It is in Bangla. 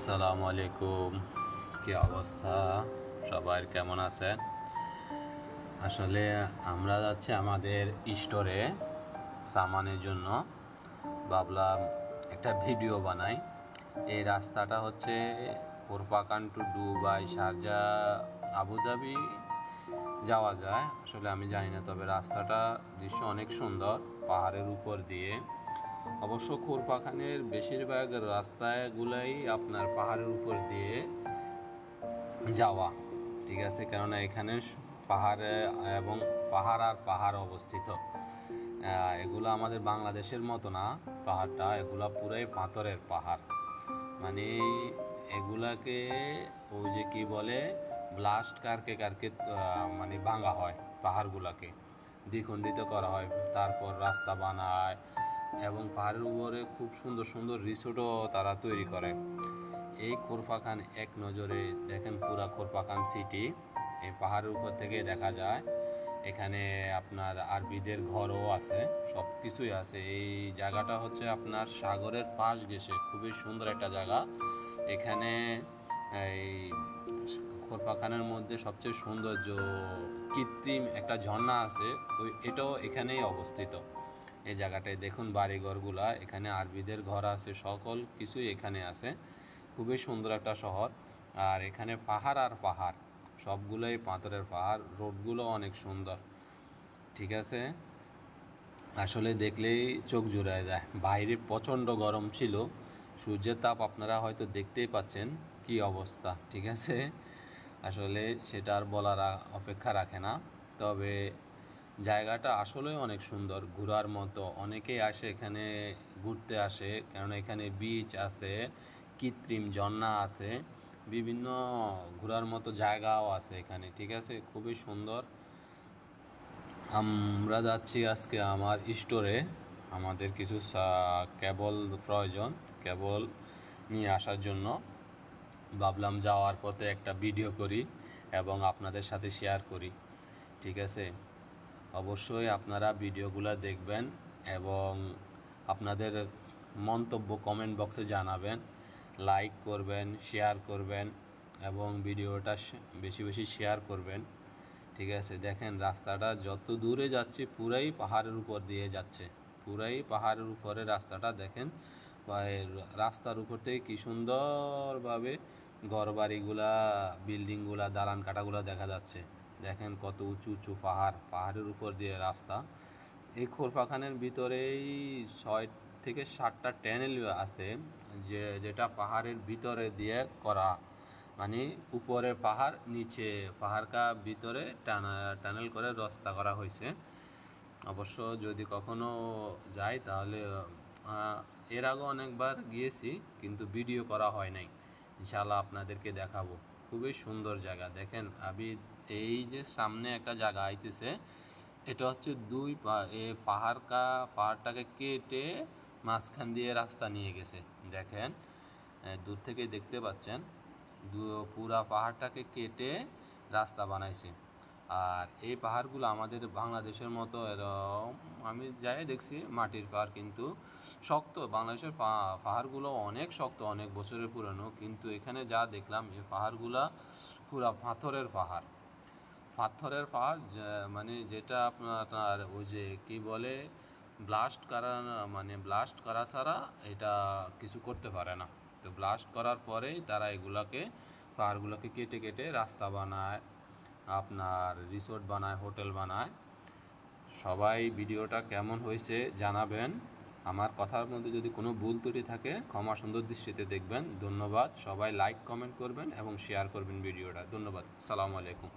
আসসালামু আলাইকুম। কি অবস্থা? সবাই কেমন আছেন? আসলে আমরা যাচ্ছি আমাদের স্টোরে সামানের জন্য। ভাবলাম একটা ভিডিও বানাই। এই রাস্তাটা হচ্ছে কোরপাকান টু দুবাই, শারজা, আবুধাবি যাওয়া যায়। আসলে আমি জানি না, তবে রাস্তাটা দৃশ্য অনেক সুন্দর, পাহাড়ের উপর দিয়ে। অবশ্য কোরপাখানের বেশিরভাগ রাস্তাগুলাই আপনার পাহাড়ের উপর দিয়ে যাওয়া, ঠিক আছে, কেননা এখানে পাহাড়ে এবং পাহাড় আর পাহাড় অবস্থিত। এগুলো আমাদের বাংলাদেশের মতো না পাহাড়টা, এগুলা পুরাই পাথরের পাহাড়। মানে এগুলাকে ওই যে কি বলে, ব্লাস্ট কারকে কারকে মানে ভাঙা হয়, পাহাড়গুলাকে দ্বিখণ্ডিত করা হয়, তারপর রাস্তা বানায় এবং পাহাড়ের উপরে খুব সুন্দর সুন্দর রিসোর্টও তারা তৈরি করে। এই খোরপাখান এক নজরে দেখেন, পুরা খোরপাখান সিটি এই পাহাড়ের উপর থেকে দেখা যায়। এখানে আপনার আরবিদের ঘরও আছে, সব কিছুই আছে। এই জায়গাটা হচ্ছে আপনার সাগরের পাশ ঘেঁষে, খুবই সুন্দর একটা জায়গা। এখানে এই খোরপাখানের মধ্যে সবচেয়ে সৌন্দর্য কৃত্রিম একটা ঝর্ণা আছে, এটাও এখানেই অবস্থিত। এই জায়গাটায় দেখুন বাড়িঘরগুলা, এখানে আরবিদের ঘর আছে, সকল কিছুই এখানে আছে। খুবই সুন্দর একটা শহর। আর এখানে পাহাড় আর পাহাড়, সবগুলোই পাথরের পাহাড়। রোডগুলো অনেক সুন্দর, ঠিক আছে। আসলে দেখলেই চোখ জুড়ায় যায়। বাইরে প্রচণ্ড গরম ছিল, সূর্যের তাপ আপনারা হয়তো দেখতেই পাচ্ছেন কি অবস্থা, ঠিক আছে। আসলে সেটা আর বলার অপেক্ষা রাখে না। তবে জায়গাটা আসলেই অনেক সুন্দর, ঘোরার মতো। অনেকেই আসে এখানে, ঘুরতে আসে, কেননা এখানে বিচ আছে, কৃত্রিম ঝর্ণা আছে, বিভিন্ন ঘোরার মতো জায়গাও আছে এখানে, ঠিক আছে। খুবই সুন্দর। আমরা যাচ্ছি আজকে আমার স্টোরে, আমাদের কিছু কেবল প্রয়োজন, কেবল নিয়ে আসার জন্য। ভাবলাম যাওয়ার পথে একটা ভিডিও করি এবং আপনাদের সাথে শেয়ার করি, ঠিক আছে। অবশ্যই আপনারা ভিডিওগুলো দেখবেন এবং আপনাদের মন্তব্য কমেন্ট বক্সে জানাবেন, লাইক করবেন, শেয়ার করবেন এবং ভিডিওটা বেশি বেশি শেয়ার করবেন, ঠিক আছে। দেখেন রাস্তাটা যত দূরে যাচ্ছে পুরাই পাহাড়ের উপর দিয়ে যাচ্ছে, পুরাই পাহাড়ের উপরে রাস্তাটা দেখেন। রাস্তার উপর থেকে কি সুন্দরভাবে ঘরবাড়িগুলা, বিল্ডিংগুলা, দালান কাটাগুলা দেখা যাচ্ছে। দেখেন কত উঁচু উঁচু পাহাড়, পাহাড়ের উপর দিয়ে রাস্তা। এই খোরপাখানের ভিতরেই 6 থেকে 7টা টানেল আছে, যেটা পাহাড়ের ভিতরে দিয়ে করা। মানে উপরে পাহাড়, নিচে পাহাড়কা ভিতরে টানেল করে রাস্তা করা হয়েছে। অবশ্য যদি কখনো যাই তাহলে এর আগে অনেকবার গিয়েছি, কিন্তু ভিডিও করা হয় নাই। ইনশাআল্লাহ আপনাদেরকে দেখাবো। খুবই সুন্দর জায়গা। দেখেন আমি এই যে সামনে একটা জায়গা আইতেছে, এটা হচ্ছে পাহাড়টাকে কেটে মাঝখান দিয়ে রাস্তা নিয়ে গেছে। দেখেন দূর থেকে দেখতে পাচ্ছেন, পুরা পাহাড়টাকে কেটে রাস্তা বানাইছে। আর এই পাহাড়গুলো আমাদের বাংলাদেশের মতো এরকম, আমি যাই দেখছি মাটির পাহাড়, কিন্তু শক্ত। বাংলাদেশের পাহাড়গুলো অনেক শক্ত, অনেক বছরের পুরানো, কিন্তু এখানে যা দেখলাম এই পাহাড়গুলা পুরা পাথরের পাহাড়। পাথরের পাহাড়, মানে যেটা আপনার ওই যে কি বলে, ব্লাস্ট করা ছাড়া এটা কিছু করতে পারে না। তো ব্লাস্ট করার পরেই তারা পাহাড়গুলোকে কেটে কেটে রাস্তা বানায়, আপনার রিসোর্ট বানায়, হোটেল বানায়। সবাই ভিডিওটা কেমন হয়েছে জানাবেন। আমার কথার মধ্যে যদি কোনো ভুল ত্রুটি থাকে ক্ষমা সুন্দর দৃষ্টিতে দেখবেন। ধন্যবাদ। সবাই লাইক কমেন্ট করবেন এবং শেয়ার করবেন ভিডিওটা। ধন্যবাদ। আসসালামু আলাইকুম।